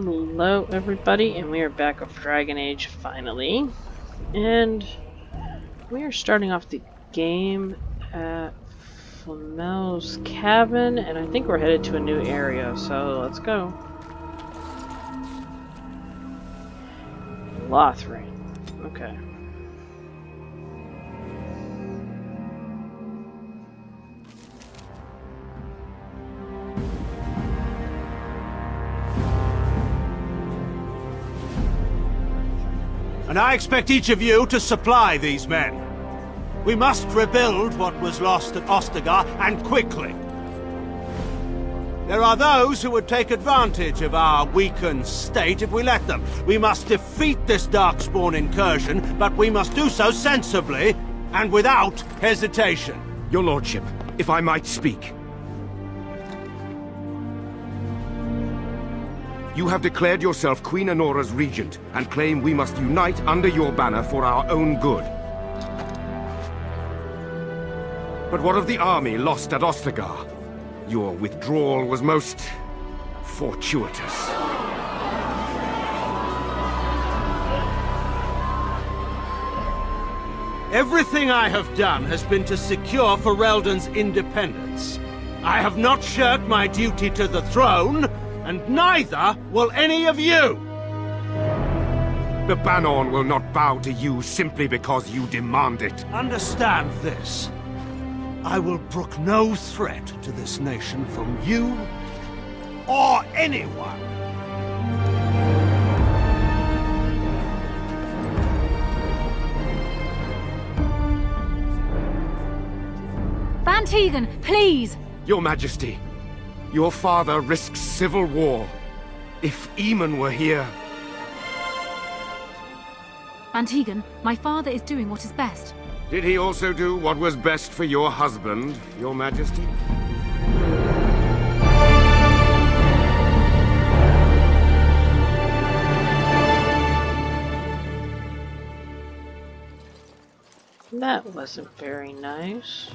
Hello everybody, and we are back off Dragon Age finally. And we are starting off the game at Flamel's cabin, and I think we're headed to a new area, so let's go. Lothering. Okay. And I expect each of you to supply these men. We must rebuild what was lost at Ostagar, and quickly. There are those who would take advantage of our weakened state if we let them. We must defeat this Darkspawn incursion, but we must do so sensibly and without hesitation. Your Lordship, if I might speak. You have declared yourself Queen Honora's regent, and claim we must unite under your banner for our own good. But what of the army lost at Ostagar? Your withdrawal was most fortuitous. Everything I have done has been to secure Ferelden's independence. I have not shirked my duty to the throne, and neither will any of you! The Banon will not bow to you simply because you demand it. Understand this. I will brook no threat to this nation from you or anyone. Van Tegan, please! Your Majesty, your father risks civil war. If Eamon were here... Van Tegan, my father is doing what is best. Did he also do what was best for your husband, Your Majesty? That wasn't very nice.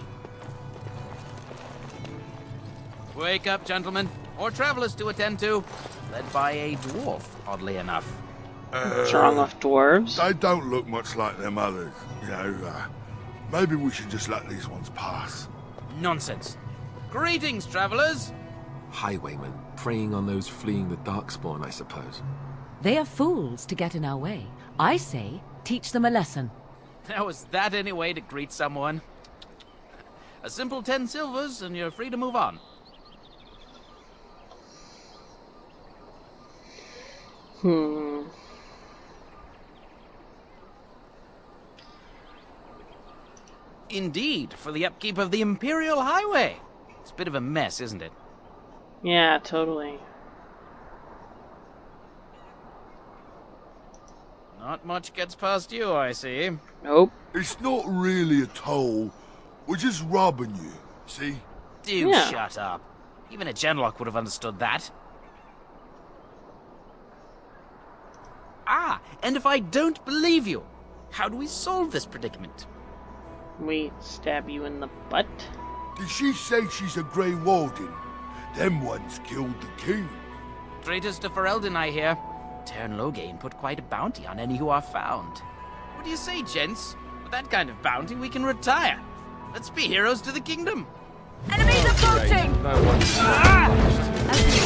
Wake up, gentlemen. More travelers to attend to. Led by a dwarf, oddly enough. What's wrong with dwarves? They don't look much like them others, you know. Maybe we should just let these ones pass. Nonsense. Greetings, travelers. Highwaymen, preying on those fleeing the Darkspawn, I suppose. They are fools to get in our way. I say, teach them a lesson. Now, is that any way to greet someone? A simple 10 silvers, and you're free to move on. Indeed, for the upkeep of the Imperial Highway. It's a bit of a mess, isn't it? Yeah, totally. Not much gets past you, I see. Nope. It's not really a toll. We're just robbing you, see? Do Yeah. shut up. Even a genlock would have understood that. Ah, and if I don't believe you, how do we solve this predicament? We stab you in the butt. Did she say she's a Grey Warden? Them ones killed the king. Traitors to Ferelden, I hear. Tern Loghain put quite a bounty on any who are found. What do you say, gents? With that kind of bounty, we can retire. Let's be heroes to the kingdom. Enemies approaching! No one. I see.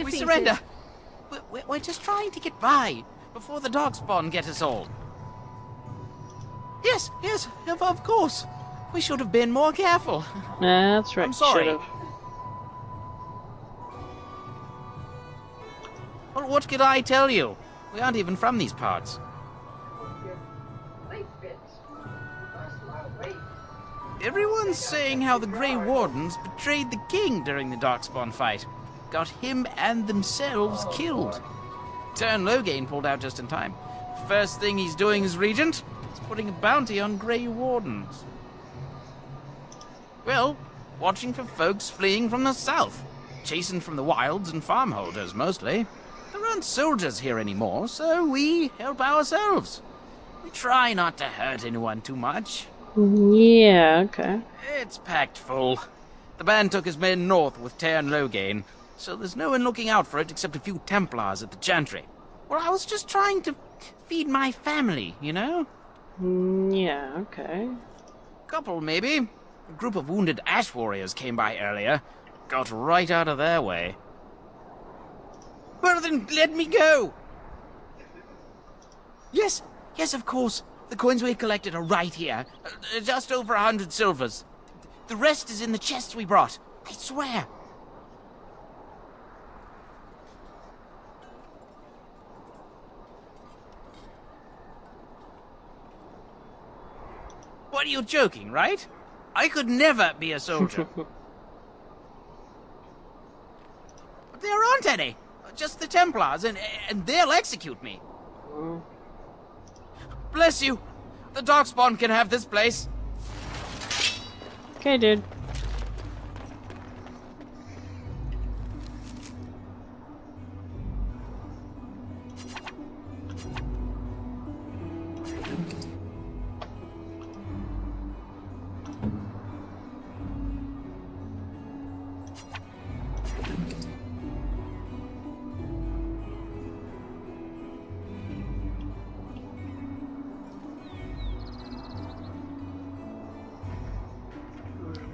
We surrender. We're just trying to get by before the Darkspawn get us all. Yes, of course. We should have been more careful. That's right. I'm sorry. Should've. Well, what could I tell you? We aren't even from these parts. Everyone's saying how the Grey Wardens betrayed the king during the Darkspawn fight. Got him and themselves killed. Tern Loghain pulled out just in time. First thing he's doing as regent is putting a bounty on Grey Wardens. Well, watching for folks fleeing from the south. Chasing from the wilds and farmholders, mostly. There aren't soldiers here anymore, so we help ourselves. We try not to hurt anyone too much. Yeah, okay. It's packed full. The band took his men north with Tern Loghain, so there's no one looking out for it except a few Templars at the Chantry. Well, I was just trying to feed my family, you know? Yeah, okay. Couple, maybe. A group of wounded ash warriors came by earlier. Got right out of their way. Well, then let me go! Yes, of course. The coins we collected are right here. Just over 100 silvers. The rest is in the chests we brought. I swear. What are you joking, right? I could never be a soldier. There aren't any. Just the Templars, and they'll execute me. Bless you. The Darkspawn can have this place. Okay, dude.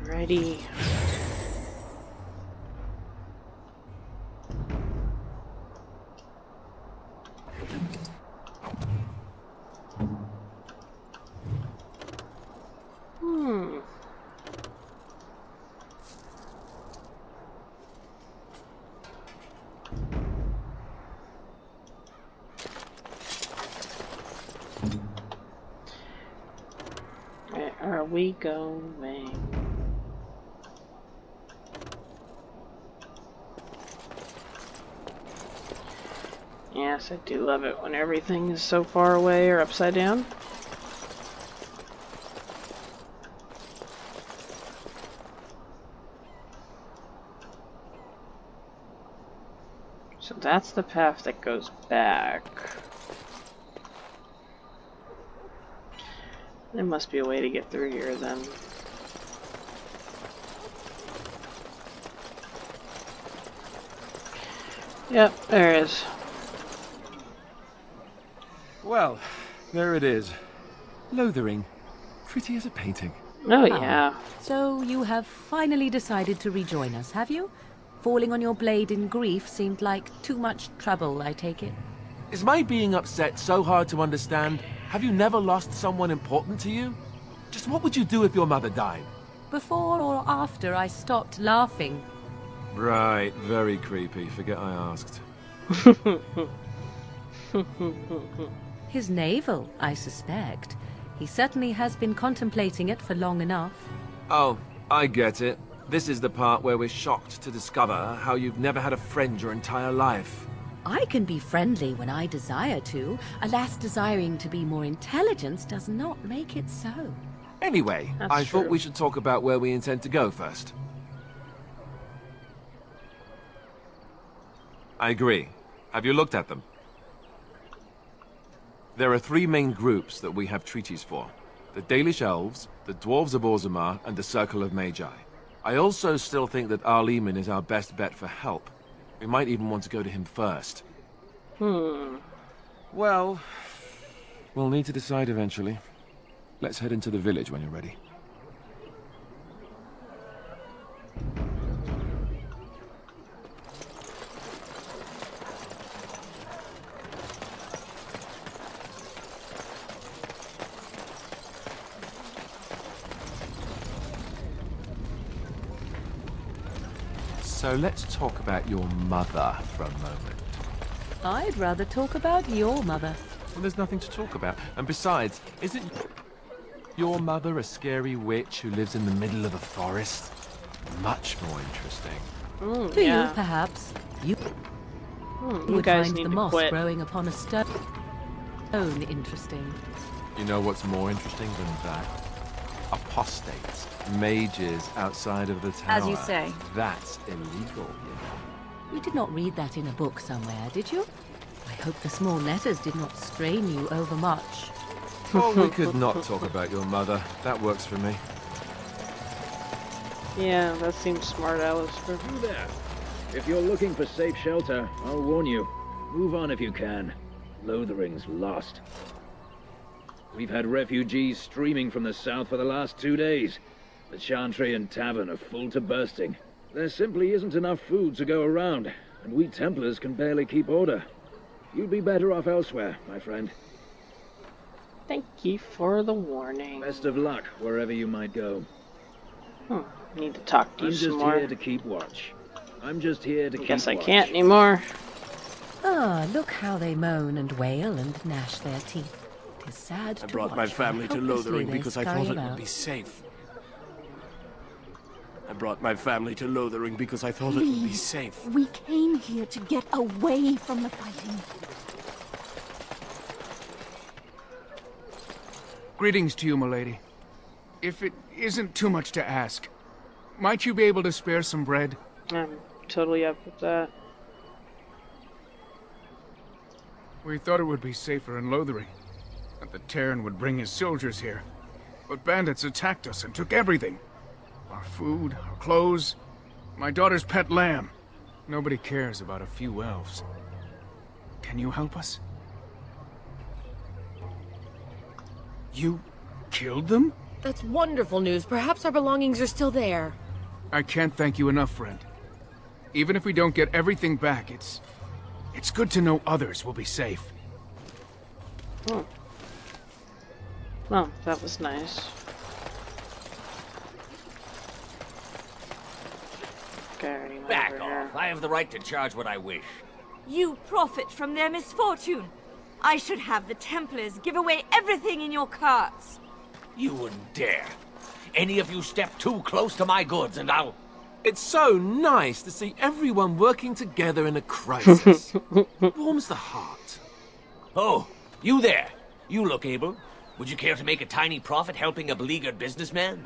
Alrighty. Where are we going? Yes, I do love it when everything is so far away or upside down. So that's the path that goes back. There must be a way to get through here then. Yep, there is. Well, there it is. Lothering. Pretty as a painting. Oh yeah. So you have finally decided to rejoin us, have you? Falling on your blade in grief seemed like too much trouble, I take it. Is my being upset so hard to understand? Have you never lost someone important to you? Just what would you do if your mother died? Before or after I stopped laughing. Right, very creepy. Forget I asked. His navel, I suspect. He certainly has been contemplating it for long enough. Oh, I get it. This is the part where we're shocked to discover how you've never had a friend your entire life. I can be friendly when I desire to. Alas, desiring to be more intelligent does not make it so. Anyway, That's I thought true. we should talk about where we intend to go first. I agree. Have you looked at them? There are three main groups that we have treaties for. The Dalish Elves, the Dwarves of Orzammar, and the Circle of Magi. I also still think that Arleman is our best bet for help. We might even want to go to him first. Well, we'll need to decide eventually. Let's head into the village when you're ready. So let's talk about your mother for a moment. I'd rather talk about your mother. Well, there's nothing to talk about. And besides, isn't... Your mother a scary witch who lives in the middle of a forest? Much more interesting. To Yeah. you, perhaps. You You would guys find need the to moss quit. growing upon a stone interesting. You know what's more interesting than that? Apostates, mages outside of the tower. As you say. That's illegal, you know. You did not read that in a book somewhere, did you? I hope the small letters did not strain you overmuch. Or we could not talk about your mother. That works for me. Yeah, that seems smart, Alistair. You there. If you're looking for safe shelter, I'll warn you. Move on if you can. Lothering's lost. We've had refugees streaming from the south for the last 2 days. The Chantry and Tavern are full to bursting. There simply isn't enough food to go around, and we Templars can barely keep order. You'd be better off elsewhere, my friend. Thank you for the warning. Best of luck wherever you might go. Need to talk to you I'm some just more. here to keep watch. I'm just here to keep Guess I watch. can't anymore. Ah, look how they moan and wail and gnash their teeth. 'Tis sad I to brought my watch how family to helplessly Lothering they because I scurry thought it would about. be safe. I brought my family to Lothering because I thought it would be safe. We came here to get away from the fighting. Greetings to you, milady. If it isn't too much to ask, might you be able to spare some bread? I'm totally up with that. We thought it would be safer in Lothering, that the Terran would bring his soldiers here. But bandits attacked us and took everything. Our food, our clothes, my daughter's pet lamb. Nobody cares about a few elves. Can you help us? You killed them? That's wonderful news. Perhaps our belongings are still there. I can't thank you enough, friend. Even if we don't get everything back, it's good to know others will be safe. Well, that was nice. Okay, I already went Back over off. here. I have the right to charge what I wish. You profit from their misfortune. I should have the Templars give away everything in your carts. You wouldn't dare. Any of you step too close to my goods and I'll... It's so nice to see everyone working together in a crisis. Warms the heart. Oh, you there. You look able. Would you care to make a tiny profit helping a beleaguered businessman?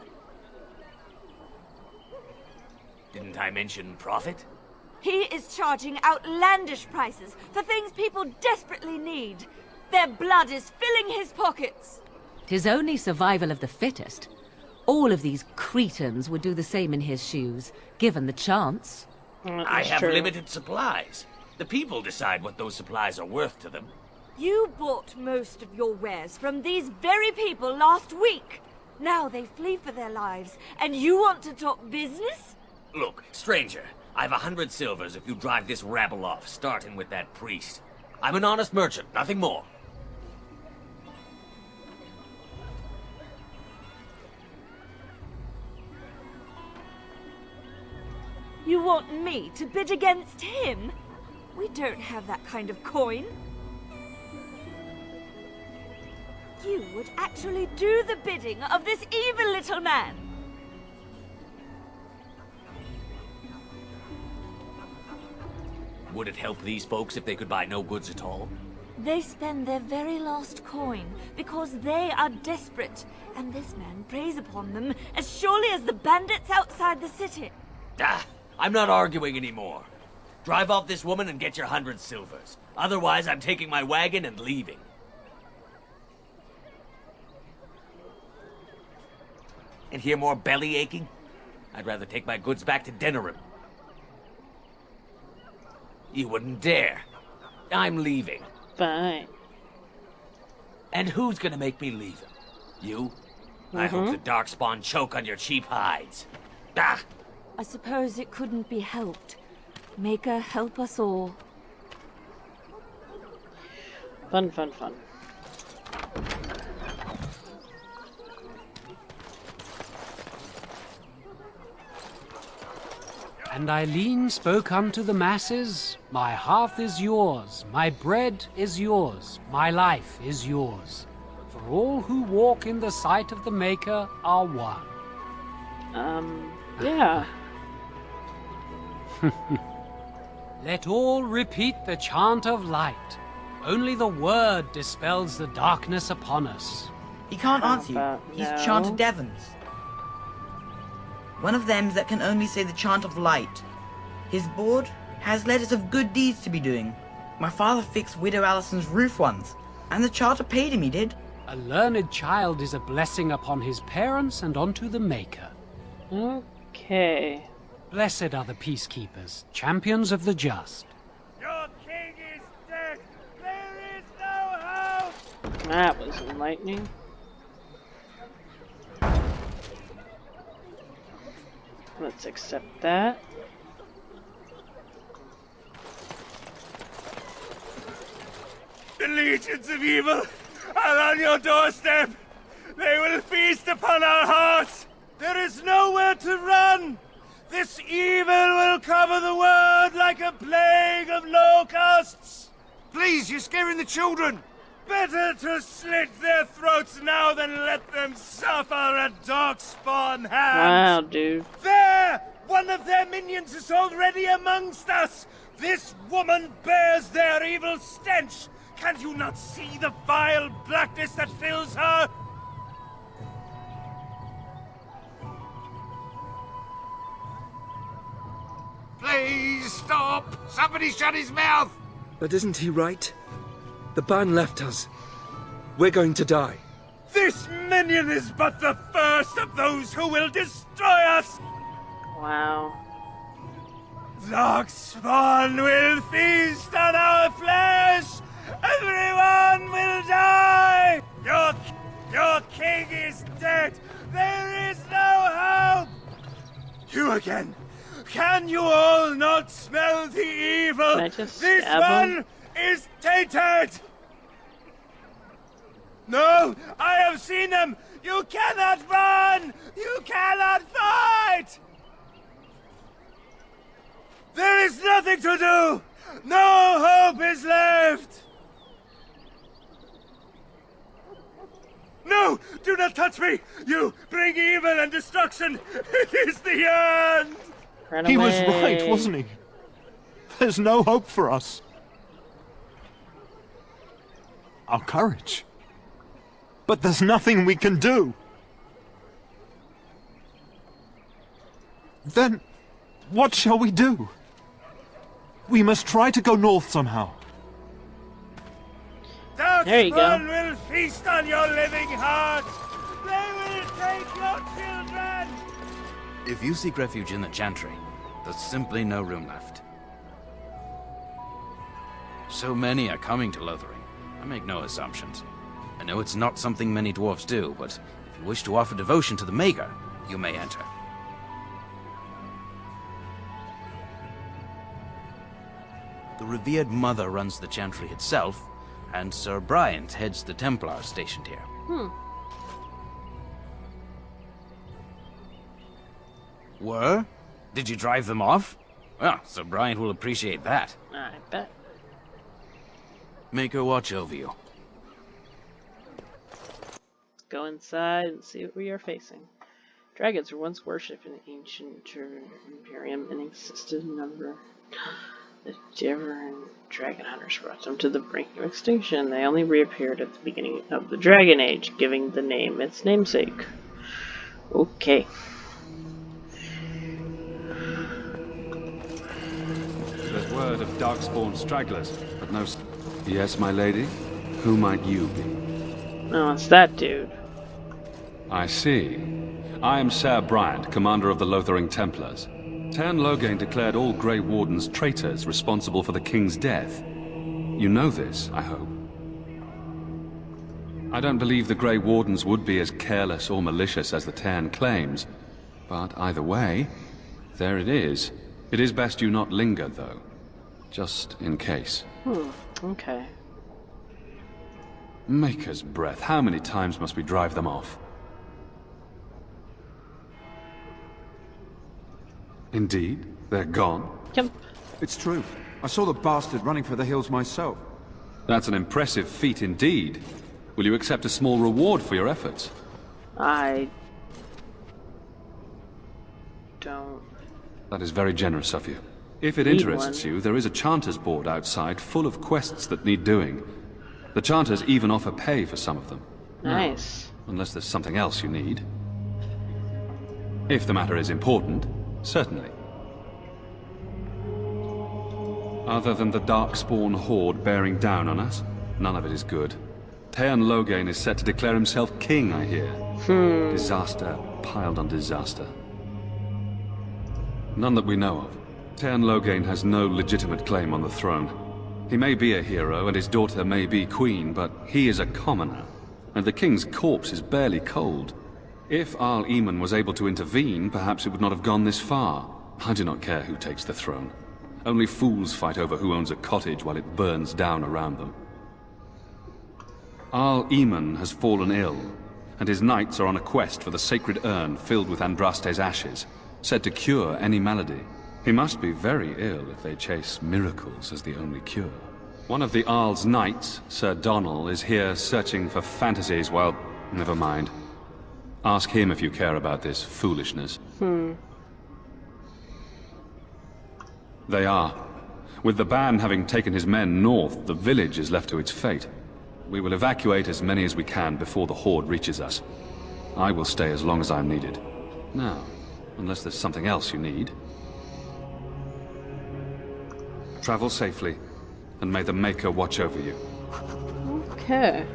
Didn't I mention profit? He is charging outlandish prices for things people desperately need. Their blood is filling his pockets. 'Tis only survival of the fittest. All of these cretins would do the same in his shoes, given the chance. I have limited supplies. The people decide what those supplies are worth to them. You bought most of your wares from these very people last week. Now they flee for their lives, and you want to talk business? Look, stranger, I've 100 silvers if you drive this rabble off, starting with that priest. I'm an honest merchant, nothing more. You want me to bid against him? We don't have that kind of coin. You would actually do the bidding of this evil little man. Would it help these folks if they could buy no goods at all? They spend their very last coin because they are desperate, and this man preys upon them as surely as the bandits outside the city. Ah, I'm not arguing anymore. Drive off this woman and get your 100 silvers. Otherwise, I'm taking my wagon and leaving. And hear more belly aching? I'd rather take my goods back to Denerim. You wouldn't dare. I'm leaving. Fine. And who's gonna make me leave him? You? I hope the Darkspawn choke on your cheap hides. Ah! I suppose it couldn't be helped. Maker, help us all. Fun, fun, fun. And Eileen spoke unto the masses, My hearth is yours, my bread is yours, my life is yours. For all who walk in the sight of the Maker are one. Yeah. Let all repeat the chant of light. Only the word dispels the darkness upon us. He can't answer you. He's chanted Devons. One of them that can only say the chant of light. His board has letters of good deeds to be doing. My father fixed Widow Allison's roof once, and the charter paid him, he did. A learned child is a blessing upon his parents and onto the Maker. Okay. Blessed are the peacekeepers, champions of the just. Your king is dead! There is no hope! That was enlightening. Let's accept that. The legions of evil are on your doorstep! They will feast upon our hearts! There is nowhere to run! This evil will cover the world like a plague of locusts! Please, you're scaring the children! Better to slit their throats now than let them suffer at Darkspawn hands! Wow, dude. There! One of their minions is already amongst us! This woman bears their evil stench! Can you not see the vile blackness that fills her? Please stop! Somebody shut his mouth! But isn't he right? The ban left us. We're going to die. This minion is but the first of those who will destroy us! Wow. Darkspawn will feast on our flesh! Everyone will die! Your king is dead! There is no hope! You again! Can you all not smell the evil? Can I just This stab one him? is tainted! No! I have seen them! You cannot run! You cannot fight! There is nothing to do! No hope is left! No! Do not touch me! You bring evil and destruction! It is the end! Run He was away. right, wasn't he? There's no hope for us. Our courage. But there's nothing we can do. Then, what shall we do? We must try to go north somehow. There you go. Darkspawn will feast on your living heart! They will take your children! If you seek refuge in the Chantry, there's simply no room left. So many are coming to Lothering. I make no assumptions. I know it's not something many dwarves do, but if you wish to offer devotion to the Maker, you may enter. The revered mother runs the Chantry itself, and Sir Bryant heads the Templars stationed here. Were? Did you drive them off? Well, Sir Bryant will appreciate that. I bet. Make her watch over you. Go inside and see what we are facing. Dragons were once worshipped in the ancient Imperium and existed in number. The Dever and Dragon Hunters brought them to the brink of extinction. They only reappeared at the beginning of the Dragon Age, giving the name its namesake. Okay. There's word of darkspawn stragglers, but no... Yes, my lady? Who might you be? Oh, it's that dude. I see. I am Sir Bryant, commander of the Lothering Templars. Tern Loghain declared all Grey Wardens traitors responsible for the king's death. You know this, I hope. I don't believe the Grey Wardens would be as careless or malicious as the Tern claims. But either way, there it is. It is best you not linger, though. Just in case. Okay. Maker's breath, how many times must we drive them off? Indeed, they're gone. Yep. It's true. I saw the bastard running for the hills myself. That's an impressive feat indeed. Will you accept a small reward for your efforts? I don't. That is very generous of you. If it interests you, there is a Chanter's board outside full of quests that need doing. The Chanters even offer pay for some of them. Nice. No, unless there's something else you need. If the matter is important, certainly. Other than the Darkspawn horde bearing down on us, none of it is good. Teyrn Loghain is set to declare himself king, I hear. Disaster piled on disaster. None that we know of. Teyrn Loghain has no legitimate claim on the throne. He may be a hero and his daughter may be queen, but he is a commoner, and the king's corpse is barely cold. If Arl Eamon was able to intervene, perhaps it would not have gone this far. I do not care who takes the throne. Only fools fight over who owns a cottage while it burns down around them. Arl Eamon has fallen ill, and his knights are on a quest for the sacred urn filled with Andraste's ashes, said to cure any malady. He must be very ill if they chase miracles as the only cure. One of the Arl's knights, Sir Donal, is here searching for fantasies while... never mind. Ask him if you care about this foolishness. They are. With the ban having taken his men north, the village is left to its fate. We will evacuate as many as we can before the horde reaches us. I will stay as long as I'm needed. Now, unless there's something else you need. Travel safely, and may the Maker watch over you. Okay.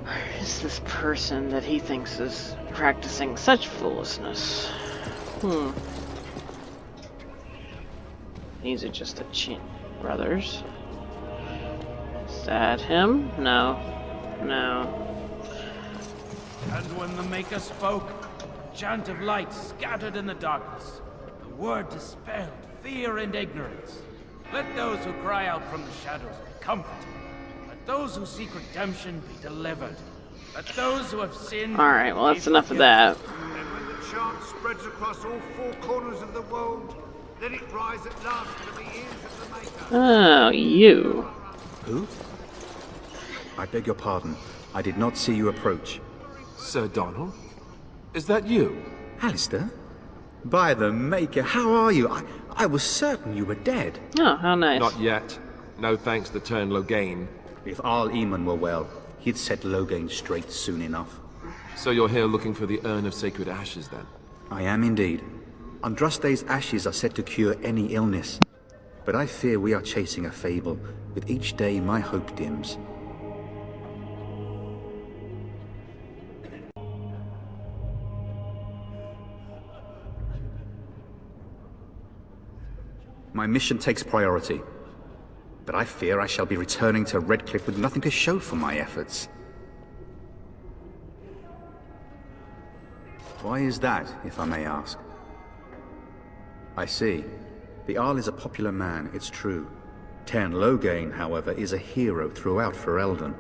Where is this person that he thinks is practicing such foolishness? These are just the Chin brothers. Is that him? No. No. And when the Maker spoke, a chant of light scattered in the darkness. The word dispelled fear and ignorance. Let those who cry out from the shadows be comforted. Let those who seek redemption be delivered. Let those who have sinned... Alright, well that's enough of that. And when the chant spreads across all four corners of the world, let it rise at last to the ears of the Maker. Oh, you. Who? I beg your pardon. I did not see you approach. Sir Donal? Is that you? Alistair? By the Maker, how are you? I was certain you were dead. Oh, how nice. Not yet. No thanks to Teyrn Loghain. If Arl Eamon were well, he'd set Loghain straight soon enough. So you're here looking for the Urn of Sacred Ashes, then? I am indeed. Andraste's ashes are said to cure any illness. But I fear we are chasing a fable. With each day, my hope dims. My mission takes priority, but I fear I shall be returning to Redcliffe with nothing to show for my efforts. Why is that, if I may ask? I see. The Arl is a popular man, it's true. Teyrn Loghain, however, is a hero throughout Ferelden.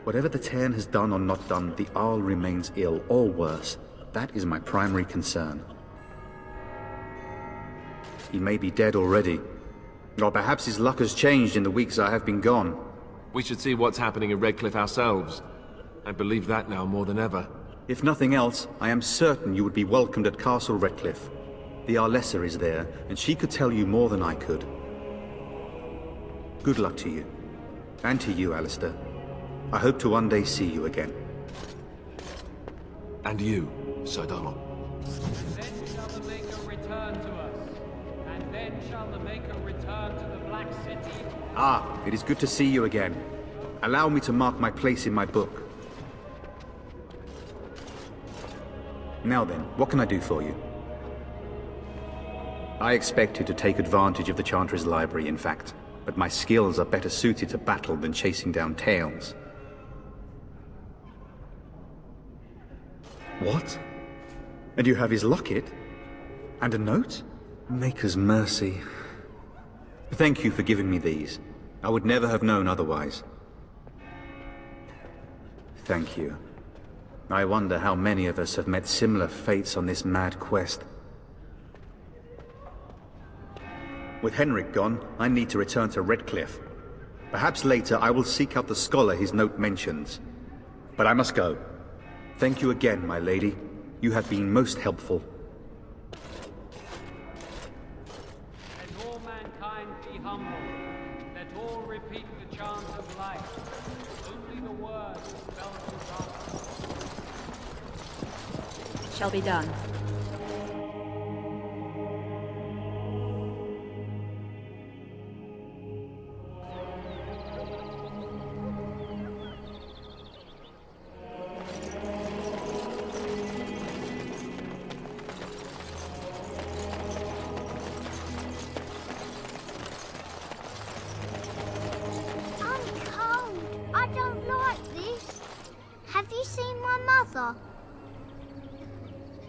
Whatever the Teyrn has done or not done, the Arl remains ill, or worse. That is my primary concern. He may be dead already. Or perhaps his luck has changed in the weeks I have been gone. We should see what's happening in Redcliffe ourselves. I believe that now more than ever. If nothing else, I am certain you would be welcomed at Castle Redcliffe. The Arlessa is there, and she could tell you more than I could. Good luck to you. And to you, Alistair. I hope to one day see you again. And you, Sir Donal. Then shall the Maker return to us, and then shall the Maker return to the Black City. Ah, it is good to see you again. Allow me to mark my place in my book. Now then, what can I do for you? I expected to take advantage of the Chantry's library, in fact, but my skills are better suited to battle than chasing down tales. What? And you have his locket? And a note? Maker's mercy. Thank you for giving me these. I would never have known otherwise. Thank you. I wonder how many of us have met similar fates on this mad quest. With Henrik gone, I need to return to Redcliffe. Perhaps later I will seek out the scholar his note mentions. But I must go. Thank you again, my lady. You have been most helpful. Let all mankind be humble. Let all repeat the chant of life. Only the word dispels the darkness. Shall be done. Have you seen my mother?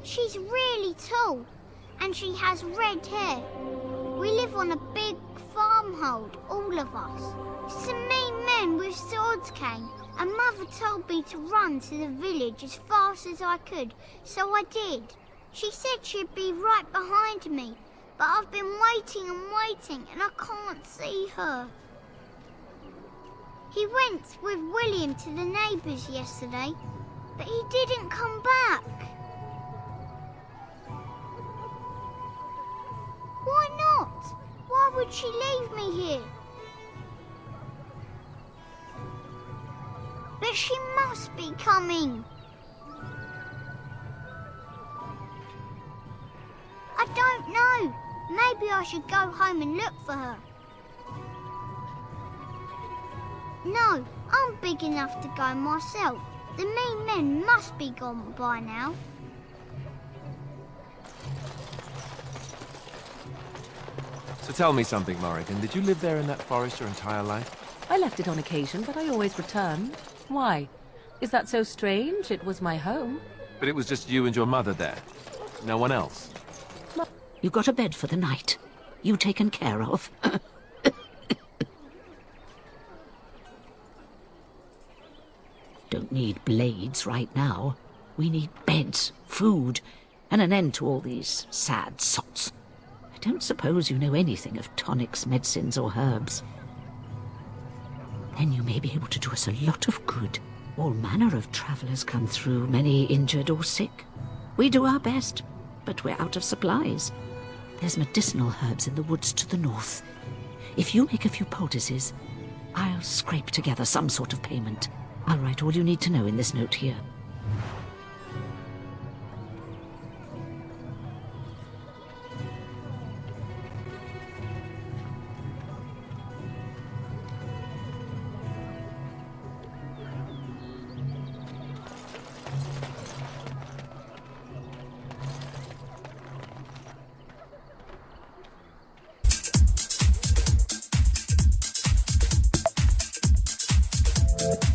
She's really tall, and she has red hair. We live on a big farmhold, all of us. Some mean men with swords came, and Mother told me to run to the village as fast as I could, so I did. She said she'd be right behind me, but I've been waiting and waiting, and I can't see her. He went with William to the neighbours yesterday, but he didn't come back. Why not? Why would she leave me here? But she must be coming. I don't know. Maybe I should go home and look for her. No, I'm big enough to go myself. The mean men must be gone by now. So tell me something, Morrigan. Did you live there in that forest your entire life? I left it on occasion, but I always returned. Why? Is that so strange? It was my home. But it was just you and your mother there. No one else. You got a bed for the night. You taken care of. Don't need blades right now. We need beds, food, and an end to all these sad sots. I don't suppose you know anything of tonics, medicines, or herbs. Then you may be able to do us a lot of good. All manner of travellers come through, many injured or sick. We do our best, but we're out of supplies. There's medicinal herbs in the woods to the north. If you make a few poultices, I'll scrape together some sort of payment. I'll write all you need to know in this note here.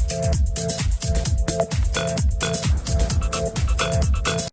Yeah.